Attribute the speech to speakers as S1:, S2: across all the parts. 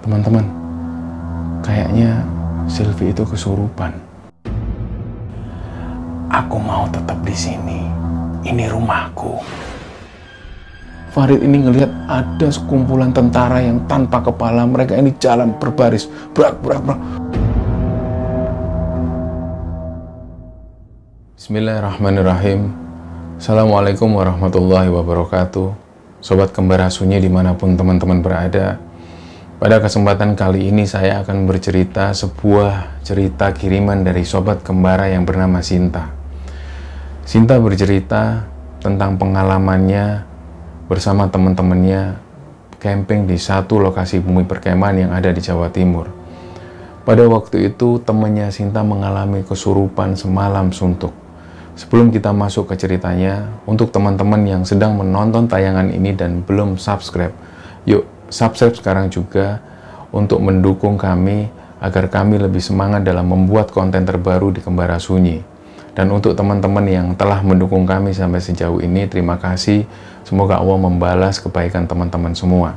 S1: Teman-teman, kayaknya Sylvie itu kesurupan. Aku mau tetap di sini. Ini rumahku. Farid ini ngelihat ada sekumpulan tentara yang tanpa kepala. Mereka ini jalan berbaris, brak. Bismillahirrahmanirrahim. Assalamualaikum warahmatullahi wabarakatuh. Sobat Kembara Sunyi dimanapun teman-teman berada. Pada kesempatan kali ini saya akan bercerita sebuah cerita kiriman dari Sobat Kembara yang bernama Sinta. Sinta bercerita tentang pengalamannya bersama teman-temannya camping di satu lokasi bumi perkemahan yang ada di Jawa Timur. Pada waktu itu temannya Sinta mengalami kesurupan semalam suntuk. Sebelum kita masuk ke ceritanya, untuk teman-teman yang sedang menonton tayangan ini dan belum subscribe, yuk subscribe sekarang juga untuk mendukung kami agar kami lebih semangat dalam membuat konten terbaru di Kembara Sunyi. Dan untuk teman-teman yang telah mendukung kami sampai sejauh ini, terima kasih. Semoga Allah membalas kebaikan teman-teman semua.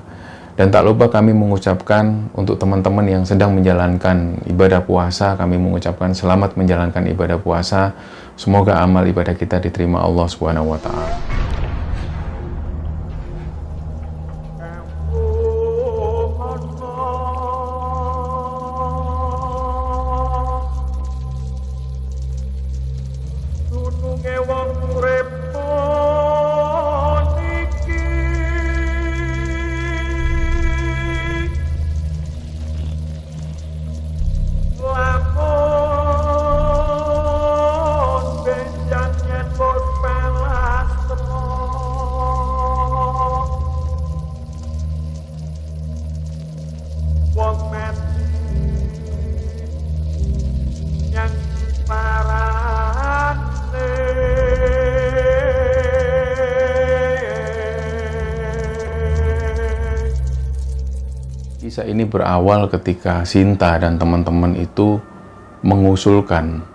S1: Dan tak lupa kami mengucapkan untuk teman-teman yang sedang menjalankan ibadah puasa, kami mengucapkan selamat menjalankan ibadah puasa. Semoga amal ibadah kita diterima Allah Subhanahu wa Ta'ala. Kisah ini berawal ketika Sinta dan teman-teman itu mengusulkan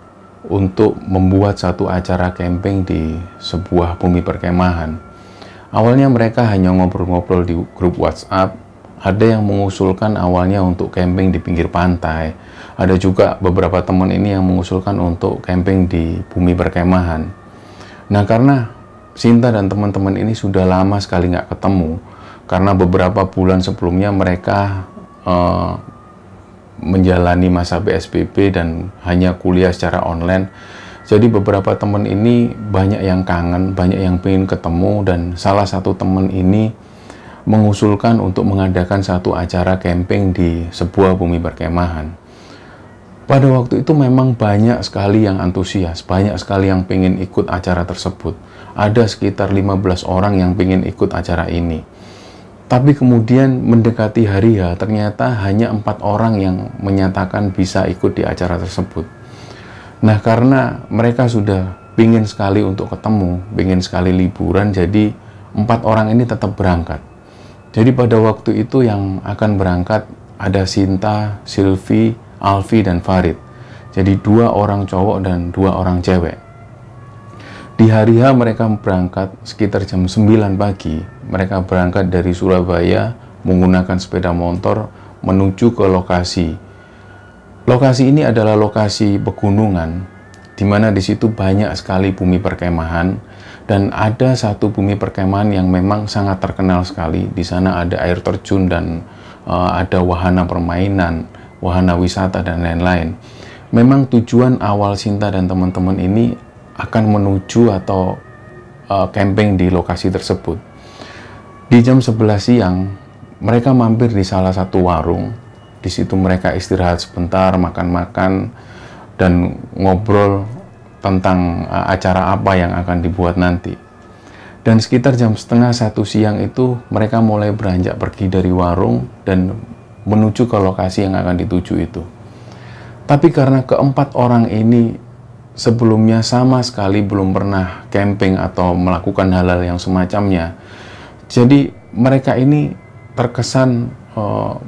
S1: untuk membuat satu acara camping di sebuah bumi perkemahan. Awalnya mereka hanya ngobrol-ngobrol di grup WhatsApp. Ada yang mengusulkan awalnya untuk camping di pinggir pantai. Ada juga beberapa teman ini yang mengusulkan untuk camping di bumi perkemahan. Nah, karena Sinta dan teman-teman ini sudah lama sekali nggak ketemu, karena beberapa bulan sebelumnya mereka menjalani masa PSBB dan hanya kuliah secara online. Jadi beberapa teman ini banyak yang kangen, banyak yang pengen ketemu, dan salah satu teman ini mengusulkan untuk mengadakan satu acara camping di sebuah bumi perkemahan. Pada waktu itu memang banyak sekali yang antusias, banyak sekali yang pengen ikut acara tersebut. Ada sekitar 15 orang yang pengen ikut acara ini. Tapi kemudian mendekati hari H, ternyata hanya 4 orang yang menyatakan bisa ikut di acara tersebut. Nah, karena mereka sudah pingin sekali untuk ketemu, pingin sekali liburan, jadi 4 orang ini tetap berangkat. Jadi pada waktu itu yang akan berangkat ada Sinta, Sylvie, Alfi, dan Farid. Jadi 2 orang cowok dan 2 orang cewek. Di hari H mereka berangkat sekitar jam 9 pagi. Mereka berangkat dari Surabaya menggunakan sepeda motor menuju ke lokasi. Lokasi ini adalah lokasi pegunungan, di mana di situ banyak sekali bumi perkemahan, dan ada satu bumi perkemahan yang memang sangat terkenal sekali. Di sana ada air terjun dan ada wahana permainan, wahana wisata, dan lain-lain. Memang tujuan awal Sinta dan teman-teman ini akan menuju atau camping di lokasi tersebut. Di jam 11 siang, mereka mampir di salah satu warung. Di situ mereka istirahat sebentar, makan-makan, dan ngobrol tentang acara apa yang akan dibuat nanti. Dan sekitar jam setengah 1 siang itu, mereka mulai beranjak pergi dari warung dan menuju ke lokasi yang akan dituju itu. Tapi karena keempat orang ini sebelumnya sama sekali belum pernah camping atau melakukan hal-hal yang semacamnya, jadi mereka ini terkesan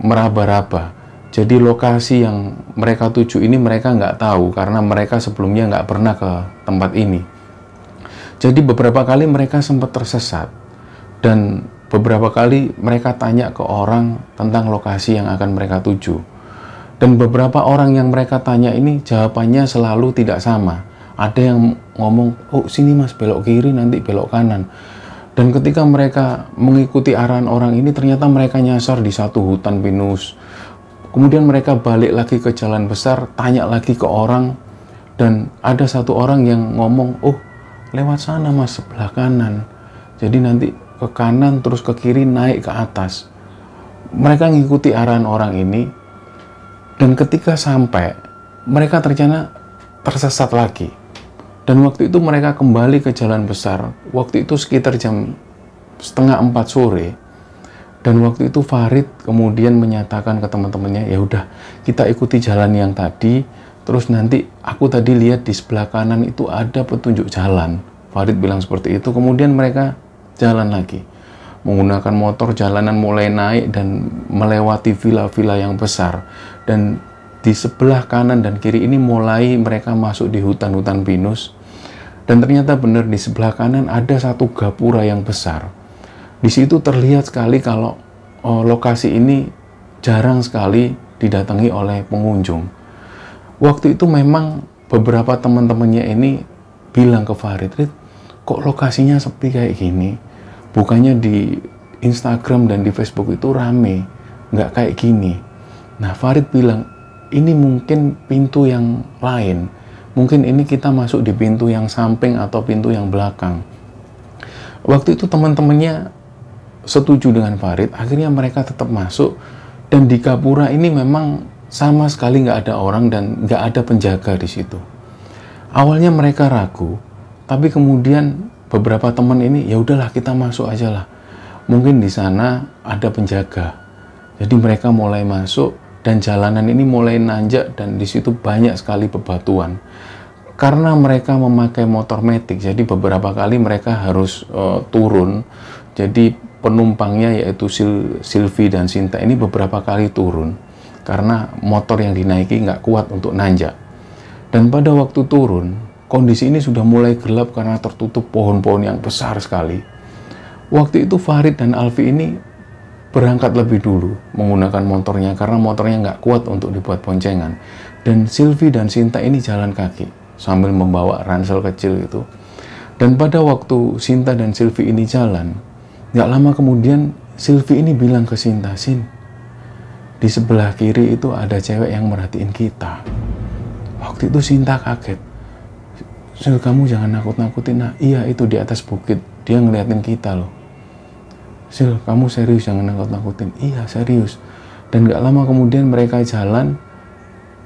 S1: meraba-raba. Jadi lokasi yang mereka tuju ini mereka nggak tahu, karena mereka sebelumnya nggak pernah ke tempat ini. Jadi beberapa kali mereka sempat tersesat, dan beberapa kali mereka tanya ke orang tentang lokasi yang akan mereka tuju. Dan beberapa orang yang mereka tanya ini jawabannya selalu tidak sama. Ada yang ngomong, oh sini mas belok kiri nanti belok kanan. Dan ketika mereka mengikuti arahan orang ini, ternyata mereka nyasar di satu hutan pinus. Kemudian mereka balik lagi ke jalan besar, tanya lagi ke orang. Dan ada satu orang yang ngomong, oh lewat sana mas, sebelah kanan. Jadi nanti ke kanan terus ke kiri naik ke atas. Mereka mengikuti arahan orang ini. Dan ketika sampai, mereka ternyata tersesat lagi. Dan waktu itu mereka kembali ke jalan besar. Waktu itu sekitar jam 3:30 sore. Dan waktu itu Farid kemudian menyatakan ke teman-temannya, ya udah kita ikuti jalan yang tadi. Terus nanti aku tadi lihat di sebelah kanan itu ada petunjuk jalan. Farid bilang seperti itu. Kemudian mereka jalan lagi. Menggunakan motor, jalanan mulai naik dan melewati villa-villa yang besar. Dan di sebelah kanan dan kiri ini mulai mereka masuk di hutan-hutan pinus. Dan ternyata benar di sebelah kanan ada satu gapura yang besar. Di situ terlihat sekali kalau lokasi ini jarang sekali didatangi oleh pengunjung. Waktu itu memang beberapa teman-temannya ini bilang ke Farid, kok lokasinya sepi kayak gini? Bukannya di Instagram dan di Facebook itu rame, nggak kayak gini. Nah Farid bilang, ini mungkin pintu yang lain. Mungkin ini kita masuk di pintu yang samping atau pintu yang belakang. Waktu itu teman-temannya setuju dengan Farid, akhirnya mereka tetap masuk. Dan di gapura ini memang sama sekali nggak ada orang dan nggak ada penjaga di situ. Awalnya mereka ragu, tapi kemudian beberapa teman ini, ya udahlah kita masuk aja lah. Mungkin di sana ada penjaga. Jadi mereka mulai masuk. Dan jalanan ini mulai nanjak dan di situ banyak sekali bebatuan. Karena mereka memakai motor matic, jadi beberapa kali mereka harus turun. Jadi penumpangnya yaitu Sylvie dan Sinta ini beberapa kali turun. Karena motor yang dinaiki nggak kuat untuk nanjak. Dan pada waktu turun, kondisi ini sudah mulai gelap karena tertutup pohon-pohon yang besar sekali. Waktu itu Farid dan Alfi ini berangkat lebih dulu menggunakan motornya karena motornya nggak kuat untuk dibuat boncengan. Dan Sylvie dan Sinta ini jalan kaki sambil membawa ransel kecil itu. Dan pada waktu Sinta dan Sylvie ini jalan, nggak lama kemudian Sylvie ini bilang ke Sinta, Sin, di sebelah kiri itu ada cewek yang merhatiin kita. Waktu itu Sinta kaget. Sil, kamu jangan nakut-nakutin. Nah, iya itu di atas bukit, dia ngeliatin kita loh. Sil, kamu serius jangan nakut-nakutin. Iya serius. Dan gak lama kemudian mereka jalan.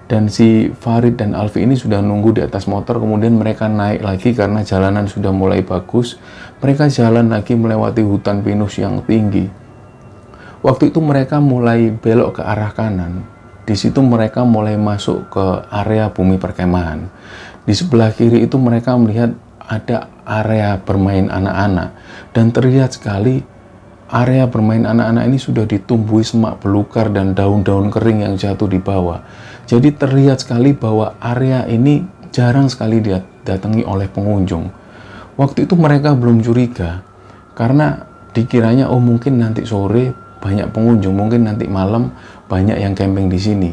S1: Dan si Farid dan Alfi ini sudah nunggu di atas motor. Kemudian mereka naik lagi karena jalanan sudah mulai bagus. Mereka jalan lagi melewati hutan pinus yang tinggi. Waktu itu mereka mulai belok ke arah kanan. Di situ mereka mulai masuk ke area bumi perkemahan. Di sebelah kiri itu mereka melihat ada area bermain anak-anak. Dan terlihat sekali area bermain anak-anak ini sudah ditumbuhi semak belukar dan daun-daun kering yang jatuh di bawah. Jadi terlihat sekali bahwa area ini jarang sekali didatangi oleh pengunjung. Waktu itu mereka belum curiga, karena dikiranya oh mungkin nanti sore banyak pengunjung, mungkin nanti malam banyak yang camping di sini.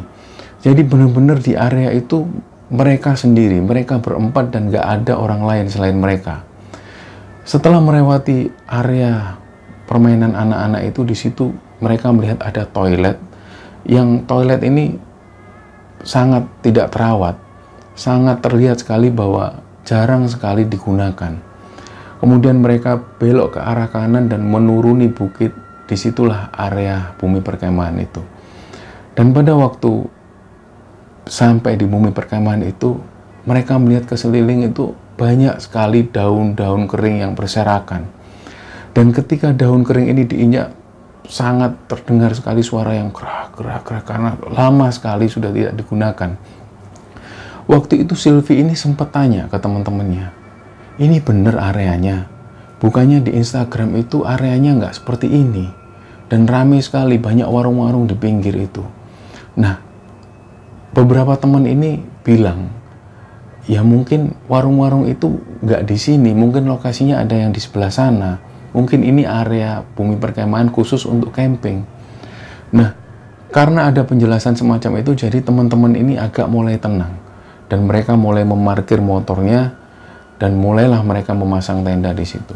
S1: Jadi benar-benar di area itu mereka sendiri, mereka berempat dan gak ada orang lain selain mereka. Setelah melewati area permainan anak-anak itu, di situ mereka melihat ada toilet. Yang toilet ini sangat tidak terawat, sangat terlihat sekali bahwa jarang sekali digunakan. Kemudian mereka belok ke arah kanan dan menuruni bukit. Disitulah area bumi perkemahan itu. Dan pada waktu sampai di bumi perkemahan itu, mereka melihat ke sekeliling itu banyak sekali daun-daun kering yang berserakan. Dan ketika daun kering ini diinjak, sangat terdengar sekali suara yang gerak karena lama sekali sudah tidak digunakan. Waktu itu Sylvie ini sempat tanya ke teman-temannya, ini bener areanya? Bukannya di Instagram itu areanya nggak seperti ini. Dan ramai sekali, banyak warung-warung di pinggir itu. Nah, beberapa teman ini bilang, ya mungkin warung-warung itu nggak di sini, mungkin lokasinya ada yang di sebelah sana. Mungkin ini area bumi perkemahan khusus untuk camping. Nah, karena ada penjelasan semacam itu, jadi teman-teman ini agak mulai tenang. Dan mereka mulai memarkir motornya, dan mulailah mereka memasang tenda di situ.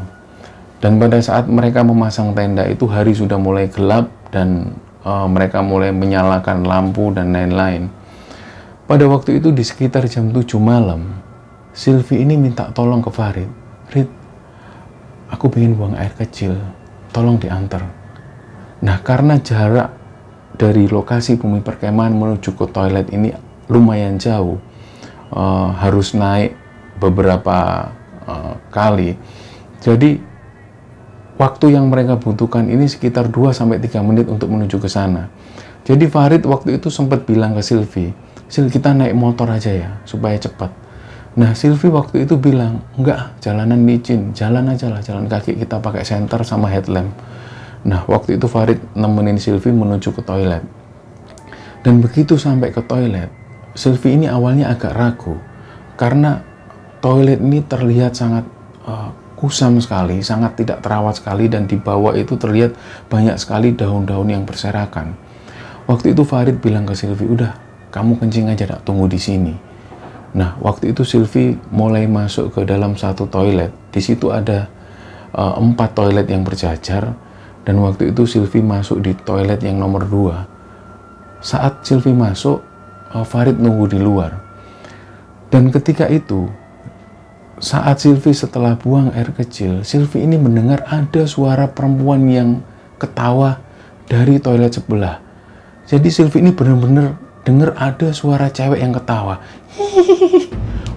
S1: Dan pada saat mereka memasang tenda itu, hari sudah mulai gelap, dan mereka mulai menyalakan lampu dan lain-lain. Pada waktu itu di sekitar jam 7 malam, Sylvie ini minta tolong ke Farid. Rid, aku pengen buang air kecil, tolong diantar. Nah, karena jarak dari lokasi bumi perkemahan menuju ke toilet ini lumayan jauh, harus naik beberapa kali. Jadi waktu yang mereka butuhkan ini sekitar 2-3 menit untuk menuju ke sana. Jadi Farid waktu itu sempat bilang ke Sylvie, Sil, kita naik motor aja ya supaya cepat. Nah, Sylvie waktu itu bilang, enggak, jalanan licin, jalan aja lah, jalan kaki, kita pakai senter sama headlamp. Nah, waktu itu Farid nemenin Sylvie menuju ke toilet. Dan begitu sampai ke toilet, Sylvie ini awalnya agak ragu, karena toilet ini terlihat sangat kusam sekali, sangat tidak terawat sekali, dan di bawah itu terlihat banyak sekali daun-daun yang berserakan. Waktu itu Farid bilang ke Sylvie, udah, kamu kencing aja, tunggu di sini. Nah, waktu itu Sylvie mulai masuk ke dalam satu toilet. Di situ ada 4 toilet yang berjajar, dan waktu itu Sylvie masuk di toilet yang nomor 2. Saat Sylvie masuk, Farid nunggu di luar. Dan ketika itu, saat Sylvie setelah buang air kecil, Sylvie ini mendengar ada suara perempuan yang ketawa dari toilet sebelah. Jadi Sylvie ini benar-benar dengar ada suara cewek yang ketawa.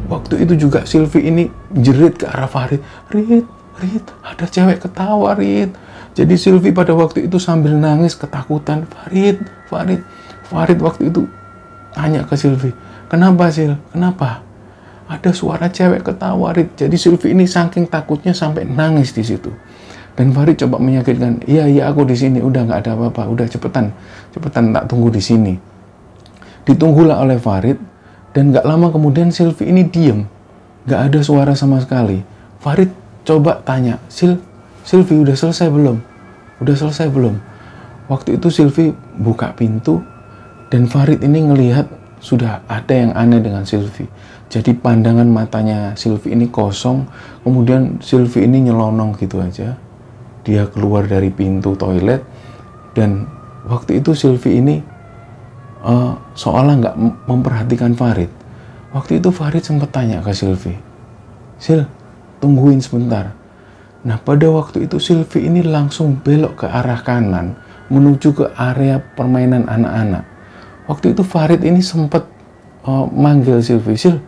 S1: Waktu itu juga Sylvie ini jerit ke arah Farid, Rid, ada cewek ketawa, Rid. Jadi Sylvie pada waktu itu sambil nangis ketakutan, Farid waktu itu tanya ke Sylvie, kenapa Sil? Kenapa? Ada suara cewek ketawa, Rid. Jadi Sylvie ini saking takutnya sampai nangis di situ. Dan Farid coba meyakinkan, iya aku di sini, udah nggak ada apa-apa, udah cepetan tak tunggu di sini. Ditunggulah oleh Farid, dan nggak lama kemudian Sylvie ini diem, nggak ada suara sama sekali. Farid coba tanya, Sylvie udah selesai belum? Waktu itu Sylvie buka pintu, dan Farid ini ngelihat sudah ada yang aneh dengan Sylvie. Jadi pandangan matanya Sylvie ini kosong, kemudian Sylvie ini nyelonong gitu aja. Dia keluar dari pintu toilet, dan waktu itu Sylvie ini seolah nggak memperhatikan Farid. Waktu itu Farid sempat tanya ke Sylvie, Sil, tungguin sebentar. Nah, pada waktu itu Sylvie ini langsung belok ke arah kanan, menuju ke area permainan anak-anak. Waktu itu Farid ini sempat manggil Sylvie, Sil,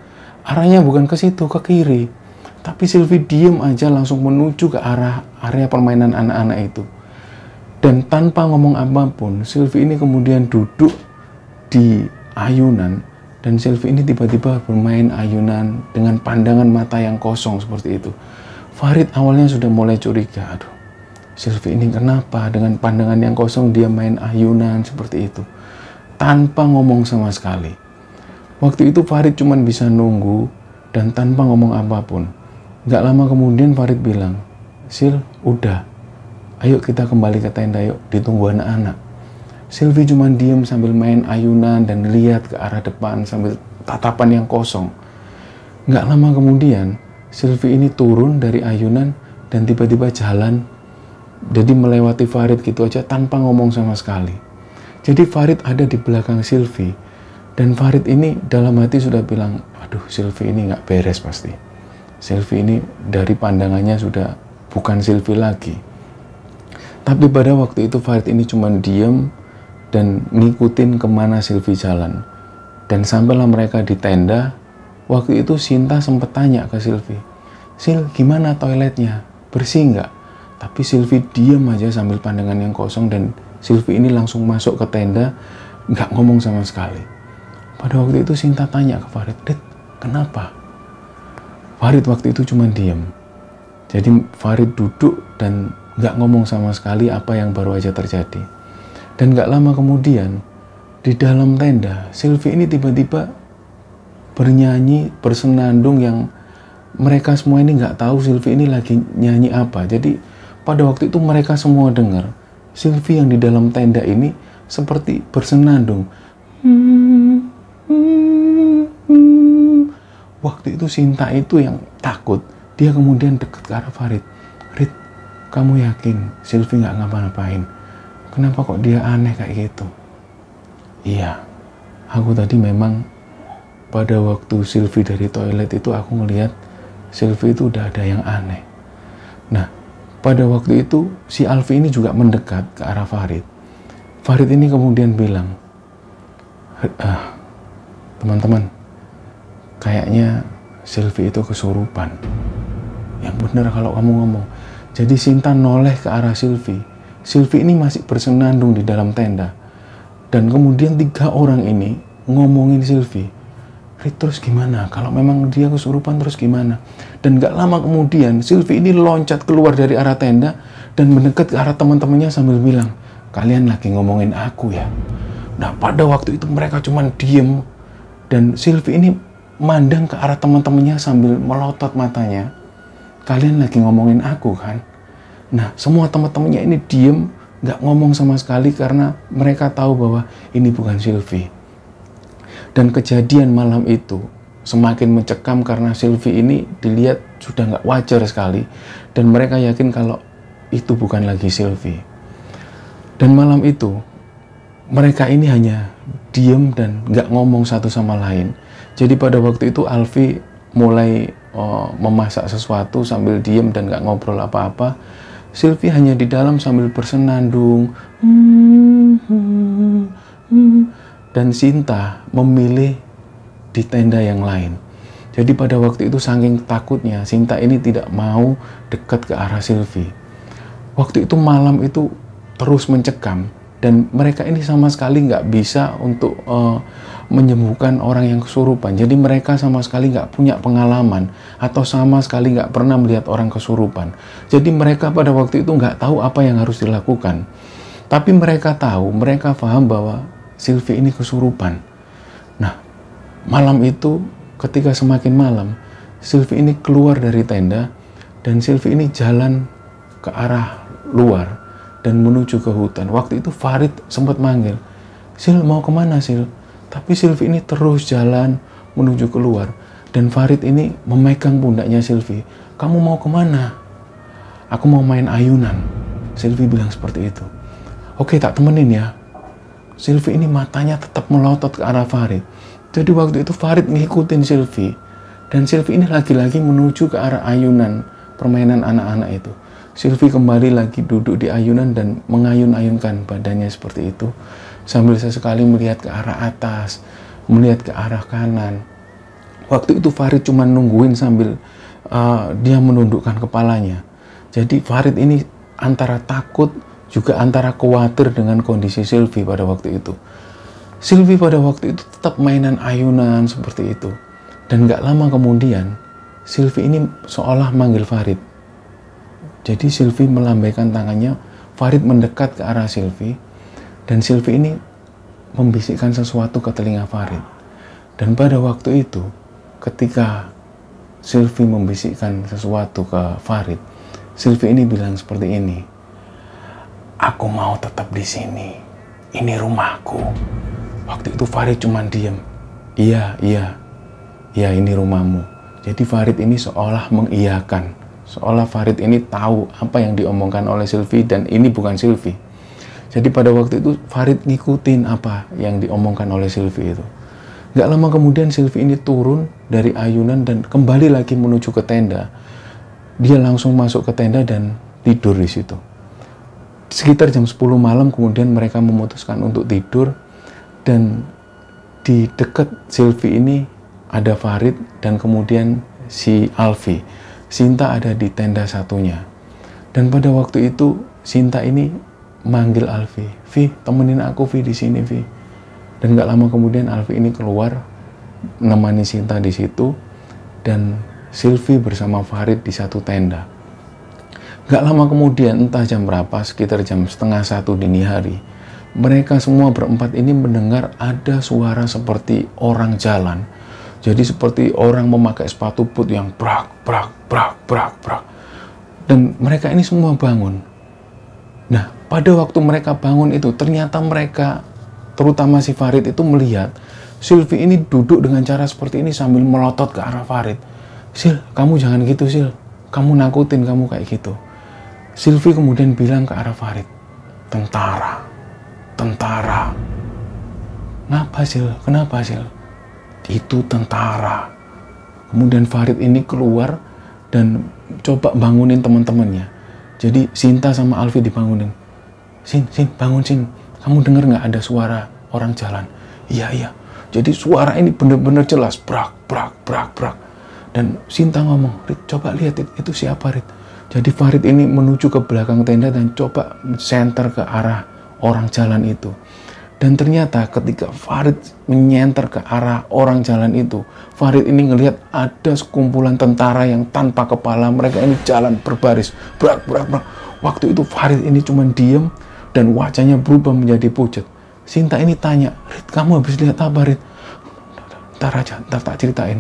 S1: arahnya bukan ke situ, ke kiri. Tapi Sylvie diem aja langsung menuju ke arah area permainan anak-anak itu. Dan tanpa ngomong apapun, Sylvie ini kemudian duduk di ayunan, dan Sylvie ini tiba-tiba bermain ayunan dengan pandangan mata yang kosong seperti itu. Farid awalnya sudah mulai curiga, aduh, Sylvie ini kenapa dengan pandangan yang kosong dia main ayunan seperti itu, tanpa ngomong sama sekali. Waktu itu Farid cuma bisa nunggu dan tanpa ngomong apapun. Gak lama kemudian Farid bilang, Sil, udah, ayo kita kembali ke tenda, yuk, ditunggu anak-anak. Sylvie cuma diem sambil main ayunan dan lihat ke arah depan sambil tatapan yang kosong. Gak lama kemudian, Sylvie ini turun dari ayunan dan tiba-tiba jalan. Jadi melewati Farid gitu aja tanpa ngomong sama sekali. Jadi Farid ada di belakang Sylvie. Dan Farid ini dalam hati sudah bilang, aduh, Sylvie ini gak beres pasti. Sylvie ini dari pandangannya sudah bukan Sylvie lagi. Tapi pada waktu itu Farid ini cuma diem dan ngikutin kemana Sylvie jalan. Dan sampailah mereka di tenda. Waktu itu Sinta sempat tanya ke Sylvie, Sil, gimana toiletnya? Bersih nggak? Tapi Sylvie diem aja sambil pandangan yang kosong, dan Sylvie ini langsung masuk ke tenda, nggak ngomong sama sekali. Pada waktu itu Sinta tanya ke Farid, Dit, kenapa? Farid waktu itu cuma diem. Jadi Farid duduk dan nggak ngomong sama sekali apa yang baru aja terjadi. Dan gak lama kemudian, di dalam tenda, Sylvie ini tiba-tiba bernyanyi, bersenandung yang mereka semua ini gak tahu Sylvie ini lagi nyanyi apa. Jadi pada waktu itu mereka semua dengar Sylvie yang di dalam tenda ini seperti bersenandung. Waktu itu Sinta itu yang takut. Dia kemudian dekat ke arah Farid. Rid, kamu yakin Sylvie nggak ngapa-ngapain? Kenapa kok dia aneh kayak gitu? Iya, aku tadi memang pada waktu Sylvie dari toilet itu aku ngelihat Sylvie itu udah ada yang aneh. Nah, pada waktu itu si Alfi ini juga mendekat ke arah Farid. Farid ini kemudian bilang, teman-teman, kayaknya Sylvie itu kesurupan. Yang benar kalau kamu ngomong. Jadi Sinta noleh ke arah Sylvie. Sylvie ini masih bersenandung di dalam tenda. Dan kemudian 3 orang ini ngomongin Sylvie. Rit, terus gimana? Kalau memang dia kesurupan terus gimana? Dan gak lama kemudian Sylvie ini loncat keluar dari arah tenda dan mendekat ke arah teman-temannya sambil bilang, kalian lagi ngomongin aku ya? Nah, pada waktu itu mereka cuma diem. Dan Sylvie ini mandang ke arah teman-temannya sambil melotot matanya. Kalian lagi ngomongin aku kan? Nah, semua teman-temannya ini diem, gak ngomong sama sekali karena mereka tahu bahwa ini bukan Sylvie. Dan kejadian malam itu semakin mencekam karena Sylvie ini dilihat sudah gak wajar sekali. Dan mereka yakin kalau itu bukan lagi Sylvie. Dan malam itu mereka ini hanya diem dan gak ngomong satu sama lain. Jadi pada waktu itu Alfi mulai memasak sesuatu sambil diem dan gak ngobrol apa-apa. Sylvie hanya di dalam sambil bersenandung. Dan Sinta memilih di tenda yang lain. Jadi pada waktu itu saking takutnya Sinta ini tidak mau dekat ke arah Sylvie. Waktu itu malam itu terus mencekam. Dan mereka ini sama sekali nggak bisa untuk menyembuhkan orang yang kesurupan. Jadi mereka sama sekali nggak punya pengalaman atau sama sekali nggak pernah melihat orang kesurupan. Jadi mereka pada waktu itu nggak tahu apa yang harus dilakukan. Tapi mereka tahu, mereka paham bahwa Sylvie ini kesurupan. Nah, malam itu ketika semakin malam, Sylvie ini keluar dari tenda dan Sylvie ini jalan ke arah luar dan menuju ke hutan. Waktu itu Farid sempat manggil, Sil, mau kemana Sil? Tapi Sylvie ini terus jalan menuju keluar. Dan Farid ini memegang pundaknya Sylvie. Kamu mau kemana? Aku mau main ayunan. Sylvie bilang seperti itu. Oke, tak temenin ya. Sylvie ini matanya tetap melotot ke arah Farid. Jadi waktu itu Farid ngikutin Sylvie. Dan Sylvie ini lagi-lagi menuju ke arah ayunan permainan anak-anak itu. Sylvie kembali lagi duduk di ayunan dan mengayun-ayunkan badannya seperti itu. Sambil sesekali melihat ke arah atas, melihat ke arah kanan. Waktu itu Farid cuma nungguin sambil dia menundukkan kepalanya. Jadi Farid ini antara takut juga antara khawatir dengan kondisi Sylvie pada waktu itu. Sylvie pada waktu itu tetap mainan ayunan seperti itu. Dan gak lama kemudian Sylvie ini seolah manggil Farid. Jadi Sylvie melambaikan tangannya, Farid mendekat ke arah Sylvie, dan Sylvie ini membisikkan sesuatu ke telinga Farid. Dan pada waktu itu, ketika Sylvie membisikkan sesuatu ke Farid, Sylvie ini bilang seperti ini, aku mau tetap di sini, ini rumahku. Waktu itu Farid cuma diam. Iya, ini rumahmu. Jadi Farid ini seolah mengiyakan. Seolah Farid ini tahu apa yang diomongkan oleh Sylvie dan ini bukan Sylvie. Jadi pada waktu itu Farid ngikutin apa yang diomongkan oleh Sylvie itu. Gak lama kemudian Sylvie ini turun dari ayunan dan kembali lagi menuju ke tenda. Dia langsung masuk ke tenda dan tidur di situ. Sekitar jam 10 malam kemudian mereka memutuskan untuk tidur. Dan di dekat Sylvie ini ada Farid dan kemudian si Alfi. Sinta ada di tenda satunya. Dan pada waktu itu Sinta ini manggil Alfi, Vi, temenin aku Vi di sini Vi. Dan gak lama kemudian Alfi ini keluar menemani Sinta di situ dan Sylvie bersama Farid di satu tenda. Gak lama kemudian entah jam berapa, sekitar jam 12:30 dini hari, mereka semua berempat ini mendengar ada suara seperti orang jalan. Jadi seperti orang memakai sepatu boot yang brak, brak, brak, brak, brak. Dan mereka ini semua bangun. Nah, pada waktu mereka bangun itu, ternyata mereka, terutama si Farid itu melihat Sylvie ini duduk dengan cara seperti ini sambil melotot ke arah Farid. Sil, kamu jangan gitu Sil, kamu nakutin kamu kayak gitu. Sylvie kemudian bilang ke arah Farid, tentara. Kenapa Sil? Kenapa Sil? Itu tentara. Kemudian Farid ini keluar dan coba bangunin teman-temannya. Jadi Sinta sama Alfi dibangunin. Sin, bangun Sin. Kamu dengar nggak ada suara orang jalan? Iya. Jadi suara ini benar-benar jelas, brak. Dan Sinta ngomong, Rid, coba lihat itu siapa Rid? Jadi Farid ini menuju ke belakang tenda dan coba senter ke arah orang jalan itu. Dan ternyata ketika Farid menyenter ke arah orang jalan itu, Farid ini ngelihat ada sekumpulan tentara yang tanpa kepala. Mereka ini jalan berbaris, brak. Waktu itu Farid ini cuma diem dan wajahnya berubah menjadi pucat. Sinta ini tanya, Rid, kamu habis lihat apa Rid? Ntar tak ceritain.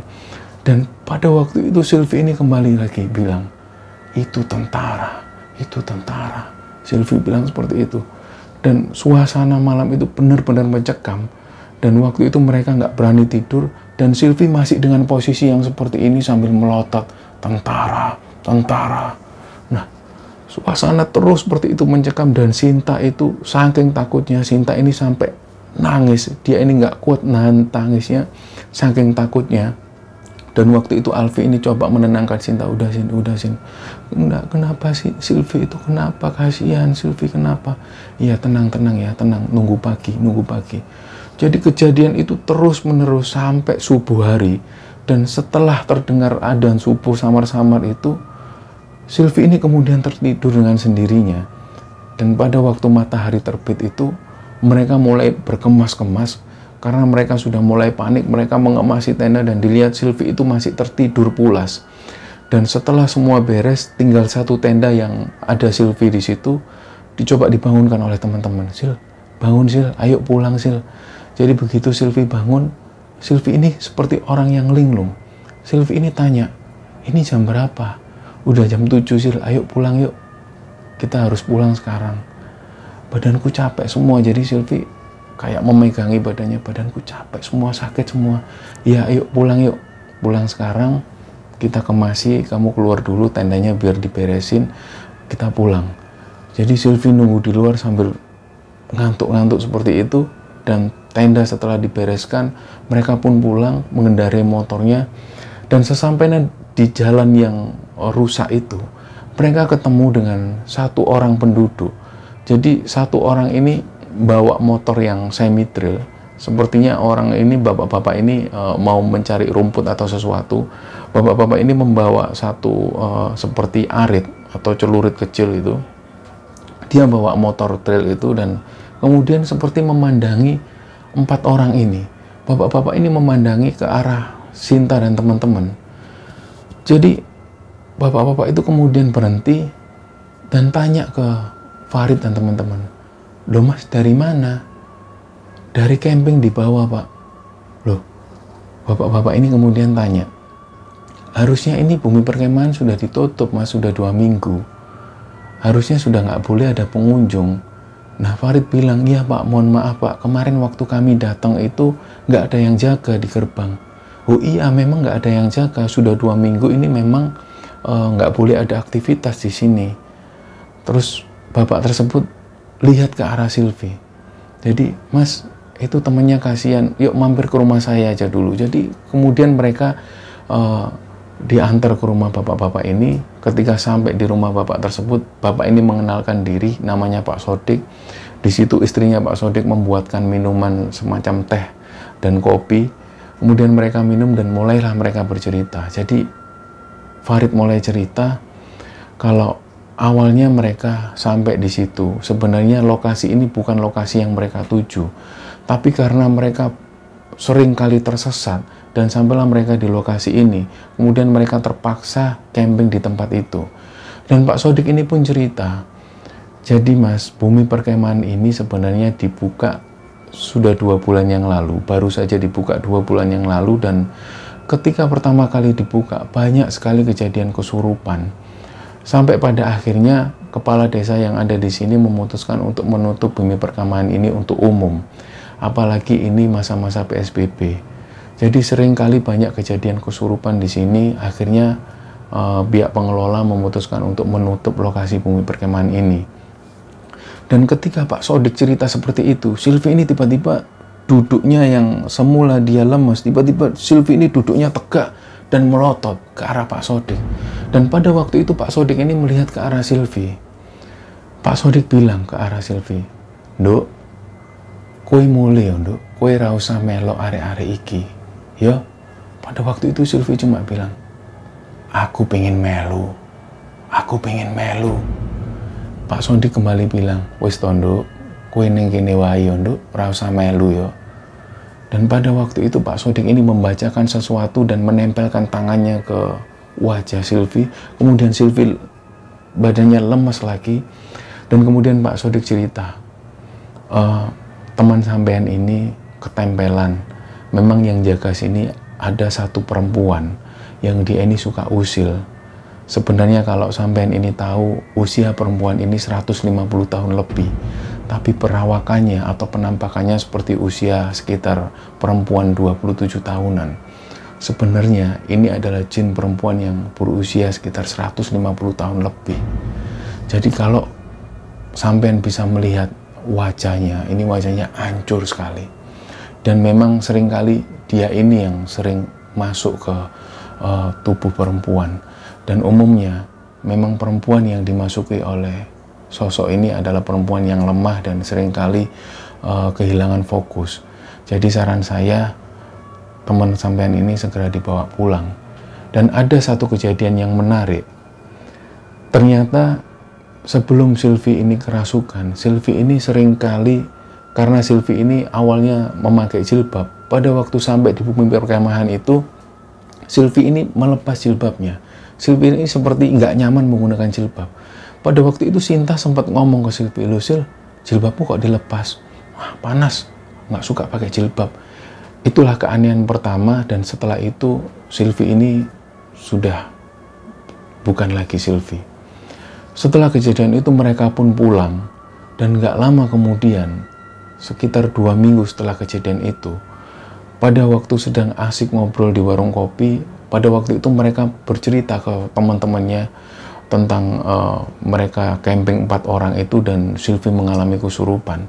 S1: Dan pada waktu itu Sylvie ini kembali lagi bilang, itu tentara. Sylvie bilang seperti itu. Dan suasana malam itu benar-benar mencekam. Dan waktu itu mereka nggak berani tidur. Dan Sylvie masih dengan posisi yang seperti ini sambil melotot, tentara. Nah, suasana terus seperti itu mencekam. Dan Sinta itu saking takutnya, Sinta ini sampai nangis. Dia ini nggak kuat nahan tangisnya, saking takutnya. Dan waktu itu Alfi ini coba menenangkan Sinta, udah Sin. Kenapa sih Sylvie itu kenapa? Kasihan Sylvie kenapa? Iya tenang ya, nunggu pagi. Jadi kejadian itu terus menerus sampai subuh hari. Dan setelah terdengar adzan subuh samar-samar itu, Sylvie ini kemudian tertidur dengan sendirinya. Dan pada waktu matahari terbit itu, mereka mulai berkemas-kemas. Karena mereka sudah mulai panik, mereka mengemasi tenda dan dilihat Sylvie itu masih tertidur pulas. Dan setelah semua beres, tinggal satu tenda yang ada Sylvie di situ, dicoba dibangunkan oleh teman-teman. Sil, bangun Sil, ayo pulang Sil. Jadi begitu Sylvie bangun, Sylvie ini seperti orang yang linglung. Sylvie ini tanya, ini jam berapa? Udah jam 7 Sil, ayo pulang yuk. Kita harus pulang sekarang. Badanku capek semua, jadi Sylvie kayak memegangi badannya, badanku capek semua, sakit semua. Ya ayo pulang sekarang, kita kemasi, kamu keluar dulu tendanya biar diberesin, kita pulang. Jadi Sylvie nunggu di luar sambil ngantuk-ngantuk seperti itu. Dan tenda setelah dibereskan, mereka pun pulang mengendarai motornya. Dan sesampainya di jalan yang rusak itu, mereka ketemu dengan satu orang penduduk. Jadi satu orang ini bawa motor yang semi trail. Sepertinya orang ini, bapak-bapak ini mau mencari rumput atau sesuatu. Bapak-bapak ini membawa satu seperti arit atau celurit kecil itu. Dia bawa motor trail itu dan kemudian seperti memandangi 4 orang ini. Bapak-bapak ini memandangi ke arah Sinta dan teman-teman. Jadi bapak-bapak itu kemudian berhenti dan tanya ke Farid dan teman-teman. Loh mas, dari mana? Dari camping di bawah pak. Loh, bapak-bapak ini kemudian tanya, harusnya ini bumi perkemahan sudah ditutup mas, sudah 2 minggu. Harusnya sudah nggak boleh ada pengunjung. Nah Farid bilang, iya pak, mohon maaf pak, kemarin waktu kami datang itu nggak ada yang jaga di gerbang. Oh iya, memang nggak ada yang jaga, sudah 2 minggu ini memang nggak boleh ada aktivitas di sini. Terus bapak tersebut lihat ke arah Sylvie. Jadi, mas, itu temannya kasihan. Yuk mampir ke rumah saya aja dulu. Jadi, kemudian mereka diantar ke rumah bapak-bapak ini. Ketika sampai di rumah bapak tersebut, bapak ini mengenalkan diri, namanya Pak Sodik. Di situ istrinya Pak Sodik membuatkan minuman semacam teh dan kopi. Kemudian mereka minum dan mulailah mereka bercerita. Jadi, Farid mulai cerita kalau awalnya mereka sampai di situ, sebenarnya lokasi ini bukan lokasi yang mereka tuju. Tapi karena mereka sering kali tersesat dan sampailah mereka di lokasi ini, kemudian mereka terpaksa camping di tempat itu. Dan Pak Sodik ini pun cerita, jadi mas, bumi perkemahan ini sebenarnya dibuka sudah 2 bulan yang lalu, baru saja dibuka 2 bulan yang lalu. Dan ketika pertama kali dibuka, banyak sekali kejadian kesurupan. Sampai pada akhirnya kepala desa yang ada di sini memutuskan untuk menutup bumi perkemahan ini untuk umum. Apalagi ini masa-masa PSBB. Jadi seringkali banyak kejadian kesurupan di sini. Akhirnya pihak pengelola memutuskan untuk menutup lokasi bumi perkemahan ini. Dan ketika Pak Sodik cerita seperti itu, Silvi ini tiba-tiba duduknya yang semula dia lemes, tiba-tiba Silvi ini duduknya tegak dan melotot ke arah Pak Sodik. Dan pada waktu itu Pak Sodik ini melihat ke arah Silvi. Pak Sodik bilang ke arah Silvi, "Nduk, kowe mulai ya, Nduk. Kowe ra usah melo arek-arek iki." Ya, pada waktu itu Silvi cuma bilang, "Aku pengen melu. Aku pengen melu." Pak Sodik kembali bilang, "Wis to, Nduk. Kowe ning kene wae ya, Nduk. Ra usah melu ya." Dan pada waktu itu Pak Sodik ini membacakan sesuatu dan menempelkan tangannya ke wajah Silvi. Kemudian Silvi badannya lemas lagi. Dan kemudian Pak Sodik cerita, teman sampean ini ketempelan. Memang yang jaga sini ada satu perempuan yang dia ini suka usil. Sebenarnya kalau sampean ini tahu, usia perempuan ini 150 tahun lebih. Tapi perawakannya atau penampakannya seperti usia sekitar perempuan 27 tahunan. Sebenarnya ini adalah jin perempuan yang berusia sekitar 150 tahun lebih. Jadi kalau sampean bisa melihat wajahnya, ini wajahnya hancur sekali. Dan memang seringkali dia ini yang sering masuk ke tubuh perempuan. Dan umumnya memang perempuan yang dimasuki oleh sosok ini adalah perempuan yang lemah dan seringkali kehilangan fokus. Jadi saran saya, teman sampean ini segera dibawa pulang. Dan ada satu kejadian yang menarik. Ternyata sebelum Silvi ini kerasukan, Silvi ini seringkali, karena Silvi ini awalnya memakai jilbab, pada waktu sampai di bumi perkemahan itu, Silvi ini melepas jilbabnya. Silvi ini seperti nggak nyaman menggunakan jilbab. Pada waktu itu Sinta sempat ngomong ke Silvi, "Loh Sil, jilbabmu kok dilepas?" "Wah, panas, nggak suka pakai jilbab." Itulah keanehan pertama, dan setelah itu Silvi ini sudah bukan lagi Silvi. Setelah kejadian itu mereka pun pulang, dan nggak lama kemudian, sekitar 2 minggu setelah kejadian itu, pada waktu sedang asik ngobrol di warung kopi, pada waktu itu mereka bercerita ke teman-temannya tentang mereka camping 4 orang itu dan Silvi mengalami kesurupan.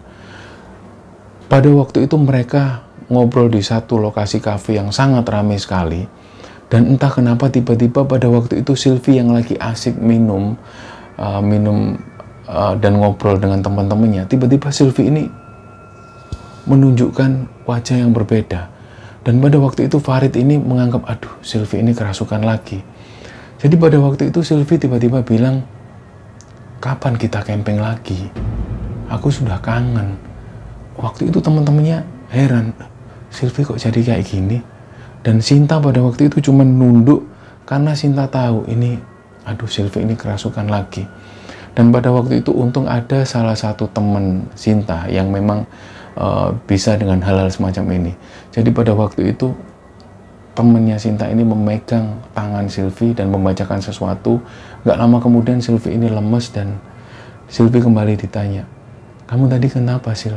S1: Pada waktu itu mereka ngobrol di satu lokasi kafe yang sangat ramai sekali, dan entah kenapa tiba-tiba pada waktu itu Silvi yang lagi asik minum dan ngobrol dengan teman-temannya, tiba-tiba Silvi ini menunjukkan wajah yang berbeda. Dan pada waktu itu Farid ini menganggap, aduh, Silvi ini kerasukan lagi. Jadi pada waktu itu Silvi tiba-tiba bilang, "Kapan kita camping lagi? Aku sudah kangen." Waktu itu teman-temannya heran, Silvi kok jadi kayak gini? Dan Sinta pada waktu itu cuma nunduk karena Sinta tahu ini, aduh, Silvi ini kerasukan lagi. Dan pada waktu itu untung ada salah satu teman Sinta yang memang bisa dengan hal-hal semacam ini. Jadi pada waktu itu temannya Sinta ini memegang tangan Silvi dan membacakan sesuatu. Gak lama kemudian Silvi ini lemes dan Silvi kembali ditanya, "Kamu tadi kenapa, Sil?"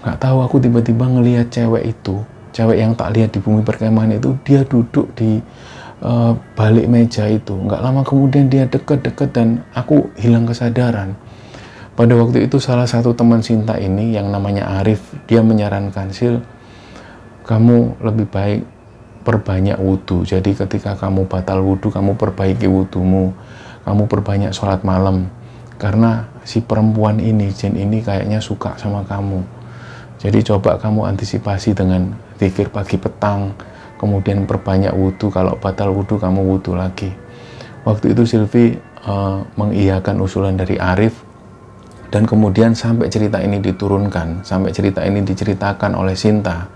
S1: "Gak tahu, aku tiba-tiba ngelihat cewek itu, cewek yang tak lihat di bumi perkemahan itu, dia duduk di balik meja itu. Gak lama kemudian dia deket-deket dan aku hilang kesadaran." Pada waktu itu salah satu teman Sinta ini yang namanya Arif, dia menyarankan, "Sil, kamu lebih baik perbanyak wudhu. Jadi ketika kamu batal wudhu, kamu perbaiki wudhumu, kamu perbanyak sholat malam. Karena si perempuan ini, jin ini kayaknya suka sama kamu. Jadi coba kamu antisipasi dengan zikir pagi petang, kemudian perbanyak wudhu. Kalau batal wudhu, kamu wudhu lagi." Waktu itu Silvi mengiyakan usulan dari Arif. Dan kemudian sampai cerita ini diturunkan, sampai cerita ini diceritakan oleh Sinta,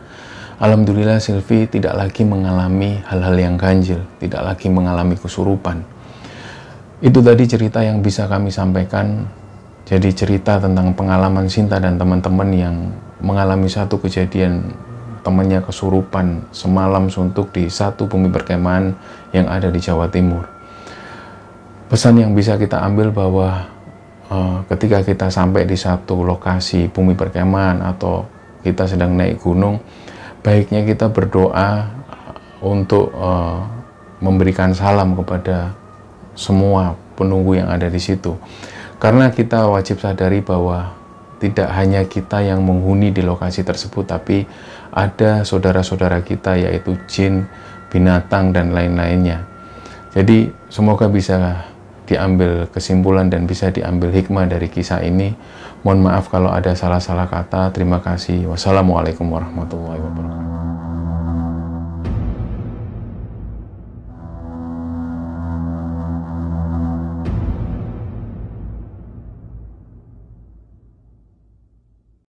S1: alhamdulillah Silvi tidak lagi mengalami hal-hal yang ganjil, tidak lagi mengalami kesurupan. Itu tadi cerita yang bisa kami sampaikan. Jadi cerita tentang pengalaman Sinta dan teman-teman yang mengalami satu kejadian temannya kesurupan semalam suntuk di satu bumi perkemahan yang ada di Jawa Timur. Pesan yang bisa kita ambil bahwa ketika kita sampai di satu lokasi bumi perkemahan atau kita sedang naik gunung, baiknya kita berdoa untuk memberikan salam kepada semua penunggu yang ada di situ. Karena kita wajib sadari bahwa tidak hanya kita yang menghuni di lokasi tersebut, tapi ada saudara-saudara kita yaitu jin, binatang, dan lain-lainnya. Jadi semoga bisa diambil kesimpulan dan bisa diambil hikmah dari kisah ini. Mohon maaf kalau ada salah-salah kata. Terima kasih. Wassalamualaikum warahmatullahi wabarakatuh.